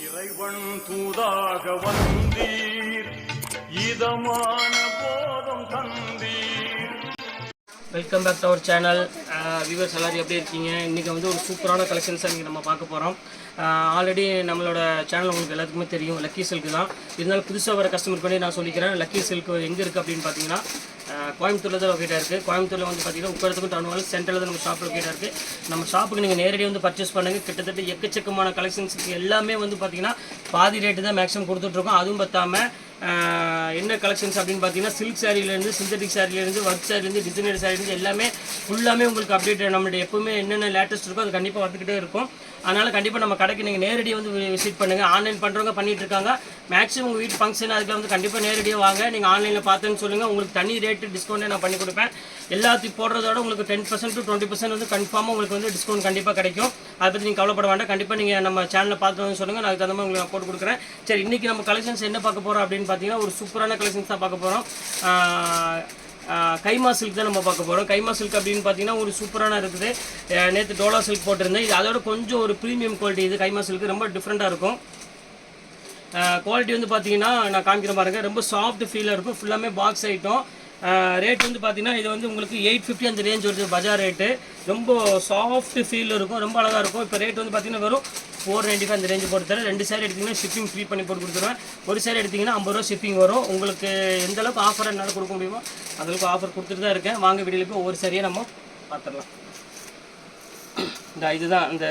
இறைவன் தூதாக வந்தீர், இதமான போதம் தந்தீர். Welcome back to our channel. Viewers எல்லாரும் எப்படி இருக்கீங்க? இன்றைக்கி வந்து ஒரு சூப்பரான கலெக்ஷன்ஸை இன்றைக்கி நம்ம பார்க்க போகிறோம். ஆல்ரெடி நம்மளோட சேனல் உங்களுக்கு எல்லாத்துக்குமே தெரியும், லக்கி சில்க் தான். இருந்தாலும் புதுசாக வர கஸ்டமர் பண்ணி நான் சொல்லிக்கிறேன், லக்கி சில்க் எங்கே இருக்குது அப்படின்னு பார்த்தீங்கன்னா கோயம்புத்தூரில் தான் லொக்கேட்டாக இருக்குது. கோயம்புத்தூரில் வந்து பார்த்தீங்கன்னா உட்கறதுக்கும் டவுன் சென்டரில் தான் நம்ம ஷாப் லொக்கேட்டாக இருக்குது. நம்ம ஷாப்புக்கு நீங்கள் நேரடியாக வந்து பர்ச்சேஸ் பண்ணுங்கள். கிட்டத்தட்ட எக்கச்சக்கமான கலெக்ஷன்ஸுக்கு எல்லாமே வந்து பார்த்தீங்கன்னா பாதி ரேட்டு தான் மேக்ஸிமம் கொடுத்துட்ருக்கோம். அதுவும் பார்த்தாமல் என்ன கலெக்ஷன்ஸ் அப்படின்னு பார்த்தீங்கன்னா சில்க் சாரிலேருந்து சிந்தட்டிக் சாரிலேருந்து ஒர்க் சாரிலேருந்து டிசைனர் சாரிலேருந்து எல்லாமே ஃபுல்லாமே உங்களுக்கு அப்டேட் நம்மளுடைய எப்போவுமே என்னென்ன லேட்டஸ்ட் இருக்கோ அது கண்டிப்பாக வந்துக்கிட்டே இருக்கும். அதனால் கண்டிப்பாக நம்ம கடைக்கு நீங்கள் நேரடியாக வந்து விசிட் பண்ணுங்கள். ஆன்லைன் பண்ணுறவங்க பண்ணிகிட்டு இருக்காங்க. மேக்ஸிமம் உங்கள் வீட்டு ஃபங்க்ஷன் அதுக்கு வந்து கண்டிப்பாக நேரடியாக வாங்க. நீங்கள் ஆன்லைனில் பார்த்துன்னு சொல்லுங்கள், உங்களுக்கு தனி ரேட்டு டிஸ்கவுண்ட்டே நான் பண்ணி கொடுப்பேன். எல்லாத்தையும் போடுறதோட உங்களுக்கு 10% to 20% வந்து கன்ஃபார்மாக உங்களுக்கு வந்து டிஸ்கவுண்ட் கண்டிப்பாக கிடைக்கும். அதை பற்றி நீங்கள் கவலைப்பட வேண்டாம். கண்டிப்பாக நீங்கள் நம்ம சேனலில் பார்த்து வந்து சொல்லுங்கள், நான் அதுக்கு தகுந்த மாதிரி உங்களுக்கு நான் போட்டு கொடுக்குறேன். சரி, இன்றைக்கி நம்ம கலெக்ஷன்ஸ் என்ன பார்க்க போகிறோம் அப்படின்னு பார்த்தீங்கன்னா ஒரு சூப்பரான கலெக்ஷன்ஸ் தான் பார்க்க போகிறோம். கைமா சில்க் தான் நம்ம பார்க்க போகிறோம். கைமா சில்க் அப்படின்னு பார்த்தீங்கன்னா ஒரு சூப்பரான இருக்குது. நேற்று டோலா சில்க் போட்டிருந்தேன். இது அதோட கொஞ்சம் ஒரு ப்ரீமியம் குவாலிட்டி. இது கைமா சில்க் ரொம்ப டிஃப்ரெண்ட்டாக இருக்கும். குவாலிட்டி வந்து பார்த்தீங்கன்னா நான் காமிக்கிற பாருங்கள், ரொம்ப சாஃப்ட் ஃபீலாக இருக்கும். ஃபுல்லாமே பாக்ஸ் ஐட்டம். ரேட் வந்து பார்த்தீங்கன்னா இது வந்து உங்களுக்கு 850 அந்த ரேஞ்ச் வருது பஜார் ரேட்டு. ரொம்ப சாஃப்ட் ஃபீல் இருக்கும், ரொம்ப அழகாக இருக்கும். இப்போ ரேட் வந்து பார்த்தீங்கன்னா வெறும் 495 அந்த ரேஞ்சு போட்டு தரேன். 2 சாரி எடுத்திங்கன்னா ஷிப்பிங் ஃப்ரீ பண்ணி போட்டு கொடுத்துருவேன். ஒரு சாரி எடுத்திங்கன்னா 50 ரூபா ஷிப்பிங் வரும். உங்களுக்கு எந்த அளவுக்கு ஆஃபர் என்னால் கொடுக்க முடியுமோ அந்தளவுக்கு ஆஃபர் கொடுத்துட்டு தான் இருக்கேன். வாங்க வீடியோவில் போய் ஒவ்வொரு சாரியாக நம்ம பார்த்துடலாம். இதுதான் இந்த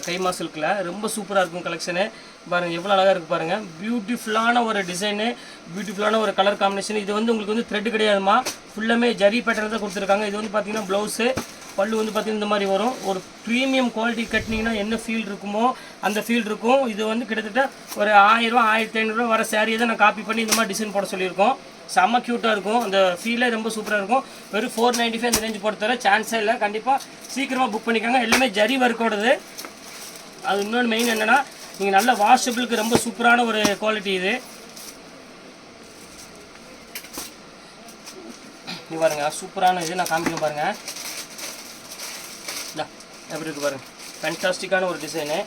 கைமா சில்கில் ரொம்ப சூப்பராக இருக்கும் கலெக்ஷனு. பாருங்கள் எவ்வளோ அழகாக இருக்குது பாருங்கள். பியூட்டிஃபுல்லான ஒரு டிசைனு, பியூட்டிஃபுல்லான ஒரு கலர் காம்பினேஷன். இது வந்து உங்களுக்கு வந்து த்ரெட் கிடையாதுமா, ஃபுல்லாமே ஜரி பேட்டர்ன் தான் கொடுத்துருக்காங்க. இது வந்து பார்த்தீங்கன்னா ப்ளவுஸு, பல்லு வந்து பார்த்தீங்கன்னா இந்த மாதிரி வரும். ஒரு ப்ரீமியம் குவாலிட்டி கட்டினீங்கன்னா என்ன ஃபீல் இருக்குமோ அந்த ஃபீல் இருக்கும். இது வந்து கிட்டத்தட்ட ஒரு 1000 ரூபா 1500 வர சாரியை தான் நான் காப்பி பண்ணி இந்த மாதிரி டிசைன் போட சொல்லியிருக்கோம். செம்ம க்யூட்டாக இருக்கும். அந்த ஃபீலே ரொம்ப சூப்பராக இருக்கும். வெறும் 495 அந்த ரேஞ்சு போட்டு தர சான்ஸே இல்லை. கண்டிப்பாக சீக்கிரமாக புக் பண்ணிக்காங்க. எல்லாமே ஜரி ஒர்க்கோடது. அது இன்னொன்று மெயின் என்னென்னா நீங்கள் நல்ல வாஷபிளுக்கு ரொம்ப சூப்பரான ஒரு குவாலிட்டி இது. இது பாருங்கள் சூப்பரான இது நான் காமிக்க பாருங்கள். எப்படி இருக்குது பாருங்கள், ஃபேன்டாஸ்டிக்கான ஒரு டிசைனு.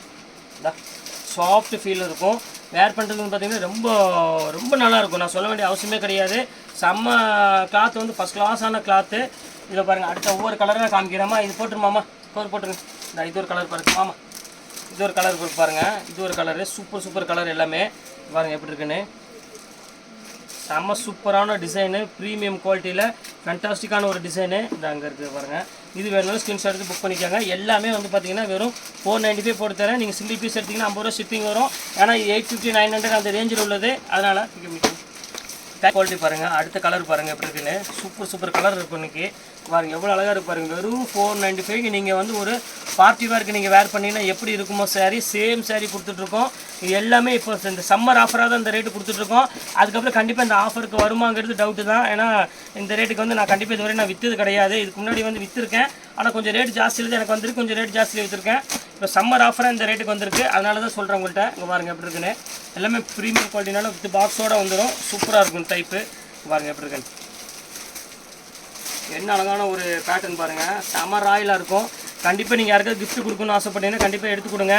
சாஃப்ட் ஃபீல் இருக்கும். வேர் பண்ணுறதுன்னு பார்த்தீங்கன்னா ரொம்ப ரொம்ப நல்லாயிருக்கும். நான் சொல்ல வேண்டிய அவசியமே கிடையாது. செம்ம கிளாத் வந்து ஃபஸ்ட் கிளாஸான கிளாத்து. இதில் பாருங்கள் அடுத்த ஒவ்வொரு கலராக காமிக்கிறேம்மா. இது போட்டுருமாம்மா, போட்டுருங்க. இது ஒரு கலர் பாருங்க மாமா, இது ஒரு கலர் பாருங்கள். இது ஒரு கலரு, சூப்பர் கலர் எல்லாமே பாருங்கள் எப்படி இருக்குன்னு. செம்ம சூப்பரான டிசைனு, ப்ரீமியம் குவாலிட்டியில் ஃபேன்டாஸ்டிக்கான ஒரு டிசைனு. இந்த அங்கே இருக்குது பாருங்கள். இது வேணும்னா ஸ்க்ரீன்ஷாட் எடுத்து புக் பண்ணிக்காங்க. எல்லாமே வந்து பார்த்தீங்கன்னா வெறும் 495 போட்டு தரேன். நீங்கள் சிங்கிள் பீஸ் எடுத்திங்கன்னா 50 ரூபா ஷிப்பிங் வரும். ஏன்னா 850 900 அந்த ரேஞ்சில் உள்ளது. அதனால் குவாலிட்டி பாருங்கள். அடுத்த கலர் பாருங்கள் எப்படி இருக்குன்னு. சூப்பர் கலர் இருக்கும் இன்றைக்கி. பாருங்கள் எவ்வளோ அழகாக இருக்குது பாருங்கள். வெறும் 495 நீங்கள் வந்து ஒரு பார்ட்டி வேர்க்கு நீங்கள் வேர் பண்ணிங்கன்னா எப்படி இருக்குமோ சாரீ, சேம் சாரீ கொடுத்துட்ருக்கோம். இது எல்லாமே இப்போ இந்த சம்மர் ஆஃபராக தான் இந்த ரேட்டு கொடுத்துட்ருக்கோம். அதுக்கப்புறம் கண்டிப்பாக இந்த ஆஃபருக்கு வருமாங்கிறது டவுட்டு தான். ஏன்னா இந்த ரேட்டுக்கு வந்து நான் கண்டிப்பாக இதுவரை நான் விற்றது கிடையாது. இதுக்கு முன்னாடி வந்து விற்றுருக்கேன். ஆனால் கொஞ்சம் ரேட் ஜாஸ்தியில் எனக்கு வந்துருக்கு, கொஞ்சம் ரேட் ஜாஸ்தியில் விற்றுருக்கேன். இப்போ சம்மர் ஆஃபராக இந்த ரேட்டுக்கு வந்திருக்கு. அதனால தான் சொல்கிறேன் உங்கள்கிட்ட. இங்கே பாருங்கள் எப்படி இருக்குன்னு. எல்லாமே ப்ரீமியம் குவாலிட்டினால வித் பாக்ஸோடு வந்துடும். சூப்பராக இருக்கும் டைப்பு. பாருங்கள் எப்படி இருக்குன்னு. என்ன அழகான ஒரு பேட்டர்ன் பாருங்கள். செம ராயலாக இருக்கும். கண்டிப்பாக நீங்கள் யாருக்காவது கிஃப்ட் கொடுக்கணும்னு ஆசைப்பட்டீங்கன்னா கண்டிப்பாக எடுத்து கொடுங்க.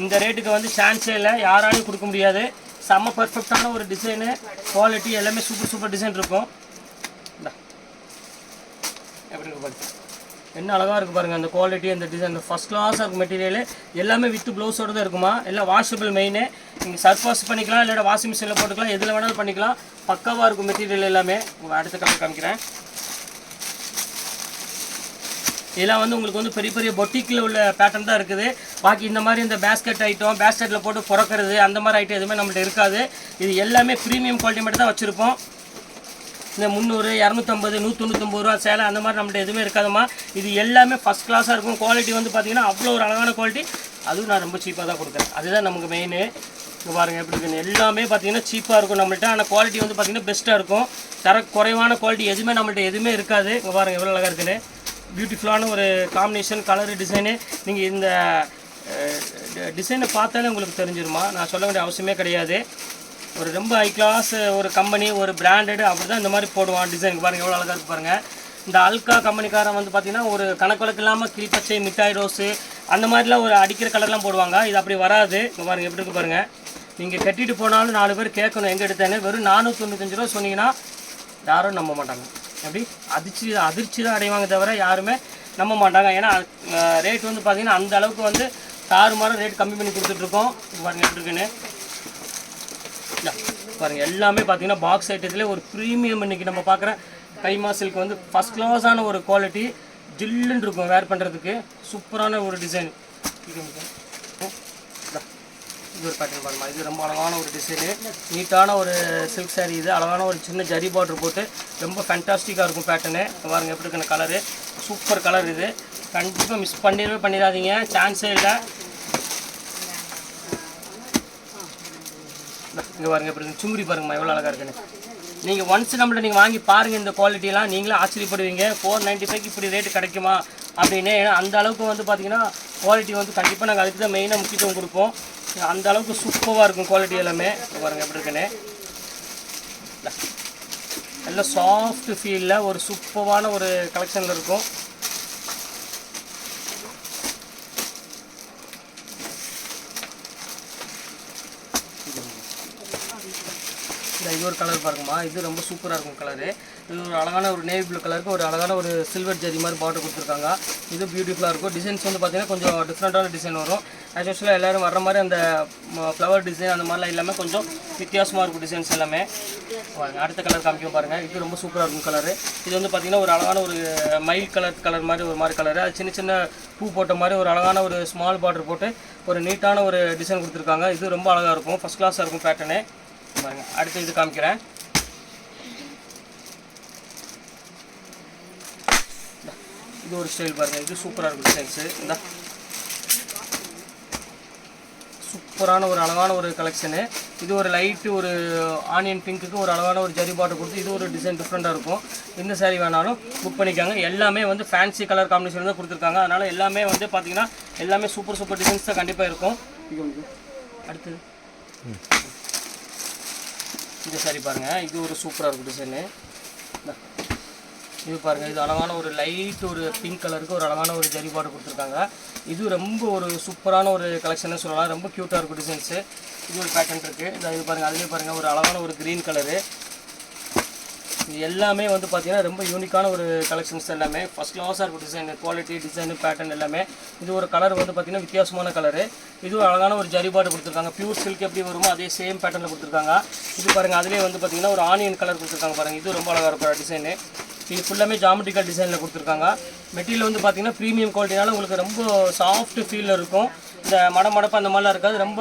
இந்த ரேட்டுக்கு வந்து சான்ஸே இல்லை, யாராலையும் கொடுக்க முடியாது. செம்ம பர்ஃபெக்டான ஒரு டிசைனு, குவாலிட்டி எல்லாமே சூப்பர் டிசைன் இருக்கும். எப்படி இருக்கு பாருங்கள், என்ன அழகாக இருக்குது பாருங்கள். அந்த குவாலிட்டி, அந்த டிசைன், அந்த ஃபஸ்ட் கிளாஸாக இருக்கும் மெட்டீரியல். எல்லாமே வித் ப்ளவுஸோடு தான் இருக்குமா. எல்லாம் வாஷபிள் மெயினு. நீங்கள் சர்ஃப் வாஷ் பண்ணிக்கலாம், இல்லைனா வாஷிங் மிஷினில் போட்டுக்கலாம், எதில் வேணாலும் பண்ணிக்கலாம். பக்காவாக இருக்கும் மெட்டீரியல் எல்லாமே. அடுத்த கலர் காமிக்கிறேன். இதெல்லாம் வந்து உங்களுக்கு வந்து பெரிய பொட்டிக்கில் உள்ள பேட்டர்ன் தான் இருக்குது. பாக்கி இந்த மாதிரி இந்த பேஸ்கெட் ஐட்டம், பேஸ்கெட்டில் போட்டு புறக்கிறது அந்த மாதிரி ஐட்டம் எதுவுமே நம்மள்ட்ட இருக்காது. இது எல்லாமே ப்ரீமியம் குவாலிட்டி மட்டும் தான் வச்சுருப்போம். இந்த 300 250 199 ரூபா சேலை அந்த மாதிரி நம்மள்ட்ட எதுவுமே இருக்காதுமா. இது எல்லாமே ஃபஸ்ட் கிளாஸாக இருக்கும். குவாலிட்டி வந்து பார்த்திங்கன்னா அவ்வளோ ஒரு அழகான குவாலிட்டி. அதுவும் நான் ரொம்ப சீப்பாக தான் கொடுக்குறேன். அதுதான் நமக்கு மெயின். இங்கே பாருங்கள் எப்படி இருக்குன்னு. எல்லாமே பார்த்திங்கன்னா சீப்பாக இருக்கும் நம்மள்ட்ட. ஆனால் குவாலிட்டி வந்து பார்த்திங்கன்னா பெஸ்ட்டாக இருக்கும். தர குறைவான குவாலிட்டி எதுவுமே நம்மள்ட்ட எதுவுமே இருக்காது. இங்கே பாருங்கள் எவ்வளோ அழகாக இருக்குன்னு. பியூட்டிஃபுல்லான ஒரு காம்பினேஷன், கலரு, டிசைனு. நீங்கள் இந்த டிசைனை பார்த்தாலே உங்களுக்கு தெரிஞ்சிருமா, நான் சொல்ல வேண்டிய அவசியமே கிடையாது. ஒரு ரொம்ப ஹை கிளாஸ் ஒரு கம்பெனி, ஒரு பிராண்டடு அப்படி தான் இந்த மாதிரி போடுவான் டிசைனுக்கு. பாருங்கள் எவ்வளோ அழகாக இருக்குது பாருங்கள். இந்த அல்கா கம்பெனிக்காரன் வந்து பார்த்திங்கன்னா ஒரு கணக்கு இல்லாமல் கிளிப்பச்சை, மிட்டாய் ரோஸு அந்த மாதிரிலாம் ஒரு அடிக்கிற கலர்லாம் போடுவாங்க. இது அப்படி வராது. இங்கே பாருங்கள் எப்படி இருக்குது பாருங்கள். நீங்கள் கட்டிட்டு போனாலும் 4 பேர் கேட்கணும் எங்கே எடுத்தேன்னு. வெறும் 495 ரூபா சொன்னீங்கன்னா யாரும் நம்ப மாட்டாங்க. எப்படி அதிர்ச்சி தான் அடைவாங்க தவிர யாருமே நம்ப மாட்டாங்க. ஏன்னா ரேட் வந்து பார்த்தீங்கன்னா அந்த அளவுக்கு வந்து தாறுமாறு ரேட் கம்மி பண்ணி கொடுத்துட்ருக்கோம். பாருங்கள் எப்படி இருக்குன்னு பாருங்கள். எல்லாமே பார்த்தீங்கன்னா பாக்ஸ் ஐட்டத்துலேயே ஒரு ப்ரீமியம் இன்றைக்கி நம்ம பார்க்குற கைமா சில்க் வந்து ஃபஸ்ட் கிளாஸான ஒரு குவாலிட்டி, ஜில்லுன்னு இருக்கும் வேர் பண்ணுறதுக்கு. சூப்பரான ஒரு டிசைன். இது ஒரு பேட்டர்ன் பாருமா, இது ரொம்ப அழகான ஒரு டிசைனு, நீட்டான ஒரு சில்க் சாரீ. இது அழகான ஒரு சின்ன ஜரி பார்டர் போட்டு ரொம்ப ஃபேண்டாஸ்டிக்காக இருக்கும் பேட்டர்னு. பாருங்கள் எப்படி இருக்குன்னு கலரு, சூப்பர் கலர். இது கண்டிப்பாக மிஸ் பண்ணிடாதீங்க, சான்ஸே இல்லை. இங்கே பாருங்கள் எப்படி இருக்கு சுங்குரி பாருங்கம்மா, எவ்வளோ அழகாக இருக்குன்னு. நீங்கள் ஒன்ஸ் நம்மள்ட்ட நீங்கள் வாங்கி பாருங்கள், இந்த குவாலிட்டியெல்லாம் நீங்களே ஆச்சரியப்படுவீங்க. 495க்கு இப்படி ரேட்டு கிடைக்குமா அப்படின்னு. ஏன்னா அந்த அளவுக்கு வந்து பார்த்தீங்கன்னா குவாலிட்டி வந்து கண்டிப்பாக நாங்கள் அதுக்கு தான் மெயினாக முக்கியத்துவம் கொடுப்போம். அந்த அளவுக்கு சூப்பராக இருக்கும் குவாலிட்டி எல்லாமே. பாருங்கள் எப்படி இருக்குன்னு. நல்ல சாஃப்ட் ஃபீலில் ஒரு சூப்பரான ஒரு கலெக்ஷனில் இருக்கும். இது ஒரு கலர் பாருங்கம்மா, இது ரொம்ப சூப்பராக இருக்கும் கலரு. இது ஒரு அழகான ஒரு நேவி ப்ளூ கலருக்கு ஒரு அழகான ஒரு சில்வர் ஜரி மாதிரி பார்டர் கொடுத்துருக்காங்க. இது பியூட்டிஃபுல்லாக இருக்கும். டிசைன்ஸ் வந்து பார்த்தீங்கன்னா கொஞ்சம் டிஃப்ரெண்ட்டான டிசைன் வரும். ஆஸ் யூஸ்வலாக எல்லோரும் வர்ற மாதிரி அந்த ஃப்ளவர் டிசைன் அந்த மாதிரிலாம் இல்லாமல் கொஞ்சம் வித்தியாசமாக இருக்கும் டிசைன்ஸ் எல்லாமே. அடுத்த கலர் காமிக்கும் பாருங்கள். இது ரொம்ப சூப்பராக இருக்கும் கலரு. இது வந்து பார்த்திங்கன்னா ஒரு அழகான ஒரு மயில் கலர் மாதிரி ஒரு மாதிரி கலரு. அது சின்ன சின்ன பூ போட்ட மாதிரி ஒரு அழகான ஒரு ஸ்மால் பார்டர் போட்டு ஒரு நீட்டான ஒரு டிசைன் கொடுத்துருக்காங்க. இது ரொம்ப அழகாக இருக்கும், ஃபஸ்ட் கிளாஸாக இருக்கும் பேட்டர்னு. பாருங்கள் அடுத்து இது காமிக்கிறேன். இது ஒரு ஸ்டைல் பாருங்கள், இது சூப்பராக இருக்கும் டிசைன்ஸு. இந்த சூப்பரான ஒரு அழகான ஒரு கலெக்ஷனு. இது ஒரு லைட்டு ஒரு ஆனியன் பிங்க்குக்கு ஒரு அழகான ஒரு ஜரி பாட்டை கொடுத்து இது ஒரு டிசைன் டிஃப்ரெண்ட்டாக இருக்கும். இந்த சாரீ வேணாலும் புக் பண்ணிக்காங்க. எல்லாமே வந்து ஃபேன்சி கலர் காம்பினேஷன் தான் கொடுத்துருக்காங்க. அதனால் எல்லாமே வந்து பார்த்திங்கன்னா எல்லாமே சூப்பர் டிசைன்ஸ் தான் கண்டிப்பாக இருக்கும். அடுத்தது இந்த சாரீ பாருங்கள், இது ஒரு சூப்பராக இருக்கும் டிசைனு. இது பாருங்கள், இது அழகான ஒரு லைட் ஒரு பிங்க் கலருக்கு ஒரு அழகான ஒரு ஜரி பார்டர் கொடுத்துருக்காங்க. இது ரொம்ப ஒரு சூப்பரான ஒரு கலெக்ஷன்னு சொல்லலாம். ரொம்ப க்யூட்டாக இருக்கும் டிசைன்ஸு. இது ஒரு பேட்டர்ன் இருக்குது. இது பாருங்கள், அதுலேயே பாருங்கள் ஒரு அழகான ஒரு க்ரீன் கலரு. இது எல்லாமே வந்து பார்த்திங்கன்னா ரொம்ப யூனிக்கான ஒரு கலெக்ஷன்ஸ். எல்லாமே ஃபஸ்ட் கிளாஸாக இருக்கும் டிசைன், குவாலிட்டி டிசைனு பேட்டர்ன் எல்லாமே. இது ஒரு கலர் வந்து பார்த்திங்கன்னா வித்தியாசமான கலரு. இது ஒரு அழகான ஒரு ஜரி பார்டர் கொடுத்துருக்காங்க. பியூர் சில்க் எப்படி வருமோ அதே சேம் பேட்டர்னில் கொடுத்துருக்காங்க. இது பாருங்கள், அதிலே வந்து பார்த்திங்கன்னா ஒரு ஆனியன் கலர் கொடுத்துருக்காங்க பாருங்கள். இது ரொம்ப அழகாக இருக்கும் டிசைனு. இது ஃபுல்லாமே ஜாமெட்ரிக்கல் டிசைனில் கொடுத்துருக்காங்க. மெட்டீரியல் வந்து பார்த்திங்கன்னா ப்ரீமியம் குவாலிட்டினால உங்களுக்கு ரொம்ப சாஃப்ட் ஃபீலில் இருக்கும். இந்த மடமடப்பு அந்த மாதிரிலாம் இருக்காது. ரொம்ப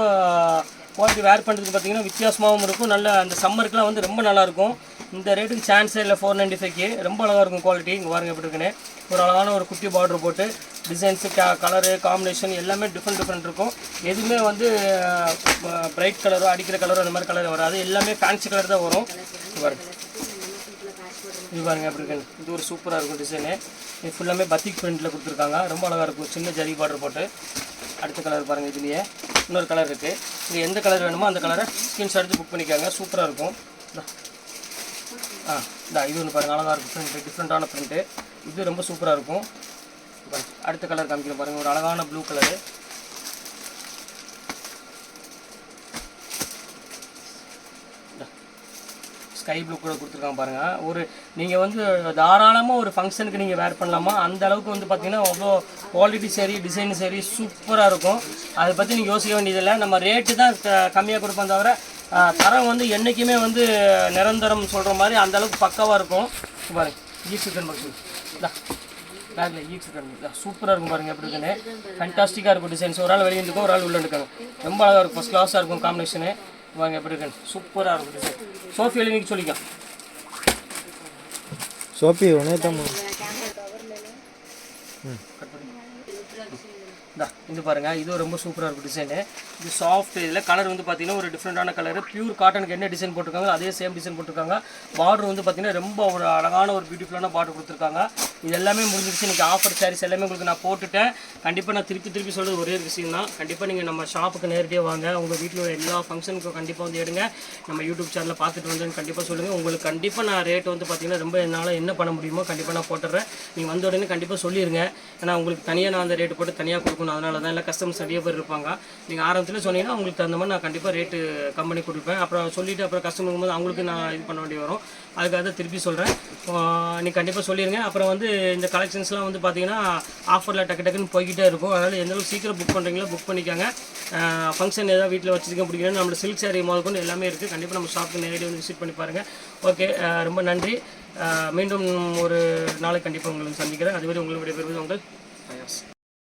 குவாலிட்டி வேர் பண்ணுறதுக்கு பார்த்திங்கன்னா வித்தியாசமாகவும் இருக்கும். நல்ல அந்த சம்மருக்குலாம் வந்து ரொம்ப நல்லாயிருக்கும். இந்த ரேட்டுக்கு சான்ஸே இல்லை 495க்கு. ரொம்ப அழகாக இருக்கும் குவாலிட்டி. இங்கே பாருங்கள் எப்படி இருக்குன்னு. ஒரு அழகான ஒரு குட்டி பார்டர் போட்டு டிசைன்ஸு கலரு காம்பினேஷன் எல்லாமே டிஃப்ரெண்ட் இருக்கும். எதுவுமே வந்து பிரைட் கலரோ அடிக்கிற கலரோ அந்த மாதிரி கலர் வராது. எல்லாமே ஃபேன்சி கலர் தான் வரும். இது பாருங்கள் எப்படி இருக்குன்னு. இது ஒரு சூப்பராக இருக்கும் டிசைனு. இது ஃபுல்லாமே பத்திக் பிரிண்டில் கொடுத்துருக்காங்க. ரொம்ப அழகாக இருக்கும், சின்ன ஜரி பார்டர் போட்டு. அடுத்த கலர் பாருங்கள், இதுலேயே இன்னொரு கலர் இருக்குது. இது எந்த கலர் வேணுமோ அந்த கலரை ஸ்கிரீன்ஷாட் எடுத்து புக் பண்ணிக்காங்க. சூப்பராக இருக்கும். இது ஒன்று பாருங்கள், அழகாக இருக்கும் பிரிண்ட்டு, டிஃப்ரெண்ட்டான பிரிண்ட்டு. இது ரொம்ப சூப்பராக இருக்கும். அடுத்த கலர் காமிக்கிறேன் பாருங்கள், ஒரு அழகான ப்ளூ கலரு. ஸ்கை ப்ளூ கூட கொடுத்துருக்காங்க பாருங்கள். ஒரு நீங்கள் வந்து தாராளமாக ஒரு ஃபங்க்ஷனுக்கு நீங்கள் வேர் பண்ணலாமா, அந்த அளவுக்கு வந்து பார்த்திங்கன்னா அவ்வளோ குவாலிட்டி சரி டிசைன் சரி சூப்பராக இருக்கும். அதை பற்றி நீங்கள் யோசிக்க வேண்டியதில்லை. நம்ம ரேட்டு தான் கம்மியாக கொடுப்போம் தவிர தரம் வந்து என்றைக்குமே வந்து நிரந்தரம் சொல்கிற மாதிரி அந்த அளவுக்கு பக்காவாக இருக்கும். பாருங்கள் ஈக் சிக்கன் பேக்கில் ஈக் சிக்கன் சூப்பராக இருக்கும் பாருங்கள் எப்படி இருக்குன்னு. ஃபேண்டாஸ்டிக்காக இருக்கும் டிசைன்ஸ். ஒரு ஆள் வெளியே இருக்கும், ஒரு ஆள் உள்ளே இருக்காங்க. ரொம்ப அழகாக இருக்கும், ஃபஸ்ட் கிளாஸாக இருக்கும் காம்பினேஷனு. வாங்க எப்படி இருக்குன்னு. சூப்பராக இருக்கும் டிசைன். சோஃபி எழுதிக்கு சொல்லிக்கோ. சோஃபி ஒன்றே தான் இது பாருங்கள், இது ரொம்ப சூப்பராக இருக்கும் டிசைனு. இது சாஃப்ட். இதில் கலர் வந்து பார்த்திங்கன்னா ஒரு டிஃப்ரெண்ட்டான கலர். பியூர் காட்டனுக்கு என்ன டிசைன் போட்டிருக்காங்க அதே சேம் டிசைன் போட்டிருக்காங்க. பார்டர் வந்து பார்த்திங்கன்னா ரொம்ப ஒரு அழகான ஒரு பியூட்டிஃபுல்லான பார்டர் கொடுத்துருக்காங்க. இது எல்லாமே முடிஞ்சிருச்சு. இன்றைக்கி ஆஃபர் சாரீஸ் எல்லாமே உங்களுக்கு நான் போட்டுட்டேன். கண்டிப்பாக நான் திருப்பி சொல்கிறது ஒரே ஒரு விஷயம் தான். கண்டிப்பாக நீங்கள் நம்ம ஷாப்புக்கு நேரடியாக வாங்க. உங்கள் வீட்டில் எல்லா ஃபங்க்ஷனுக்கும் கண்டிப்பாக வந்து எடுங்க. நம்ம யூடியூப் சேனலில் பார்த்துட்டு வந்து கண்டிப்பாக சொல்லுங்கள். உங்களுக்கு கண்டிப்பாக நான் ரேட் வந்து பார்த்திங்கன்னா ரொம்ப என்னால் என்ன பண்ண முடியுமோ கண்டிப்பாக நான் போட்டுறேன். நீங்கள் வந்த உடனே கண்டிப்பாக சொல்லிடுங்க. ஏன்னா உங்களுக்கு தனியாக நான் அந்த ரேட்டு போட்டு தனியாக கொடுக்கணும். அதனால தான், இல்லை கஸ்டமர்ஸ் நிறைய பேர் இருப்பாங்க. நீங்கள் ஆரம்பத்தில் சொன்னீங்கன்னா உங்களுக்கு தகுந்த மாதிரி நான் கண்டிப்பாக ரேட்டு கம்பெனி கொடுப்பேன். அப்புறம் சொல்லிவிட்டு அப்புறம் கஸ்டமர் போது அவங்களுக்கு நான் இது பண்ண வேண்டி வரும். அதுக்காக தான் திருப்பி சொல்கிறேன், நீங்கள் கண்டிப்பாக சொல்லிடுங்க. அப்புறம் வந்து இந்த கலெக்ஷன்ஸ்லாம் வந்து பார்த்தீங்கன்னா ஆஃபரில் டக்கு டக்குன்னு போய்கிட்டே இருக்கும். அதனால் எந்தளவுக்கு சீக்கிரம் புக் பண்ணுறீங்களோ புக் பண்ணிக்காங்க. ஃபங்க்ஷன் ஏதாவது வீட்டில் வச்சுருக்க பிடிக்கணும், நம்மளோட சில்க் சாரீ முதல் கொண்டு எல்லாமே இருக்குது. கண்டிப்பாக நம்ம ஷாப்புக்கு நேரடியாக வந்து விசிட் பண்ணி பாருங்கள். ஓகே, ரொம்ப நன்றி. மீண்டும் ஒரு நாளைக்கு கண்டிப்பாக உங்களுக்கு சந்திக்கிறேன். அதுவரை உங்களுடைய பெறுவது உங்கள்